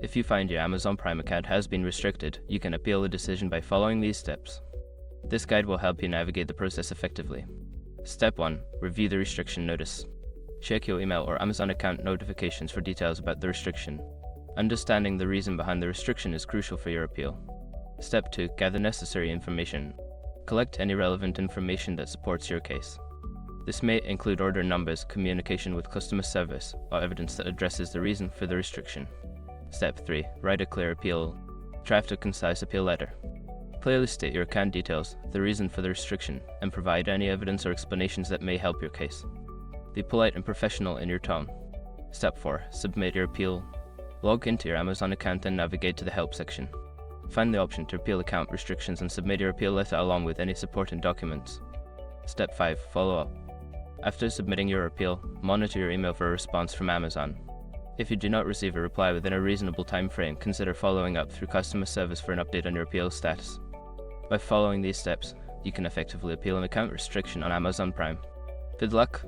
If you find your Amazon Prime account has been restricted, you can appeal the decision by following these steps. This guide will help you navigate the process effectively. Step 1. Review the restriction notice. Check your email or Amazon account notifications for details about the restriction. Understanding the reason behind the restriction is crucial for your appeal. Step 2. Gather necessary information. Collect any relevant information that supports your case. This may include order numbers, communication with customer service, or evidence that addresses the reason for the restriction. Step 3. Write a clear appeal. Draft a concise appeal letter. Clearly state your account details, the reason for the restriction, and provide any evidence or explanations that may help your case. Be polite and professional in your tone. Step 4. Submit your appeal. Log into your Amazon account and navigate to the Help section. Find the option to appeal account restrictions and submit your appeal letter along with any supporting documents. Step 5. Follow up. After submitting your appeal, monitor your email for a response from Amazon. If you do not receive a reply within a reasonable time frame, consider following up through customer service for an update on your appeal status. By following these steps, you can effectively appeal an account restriction on Amazon Prime. Good luck!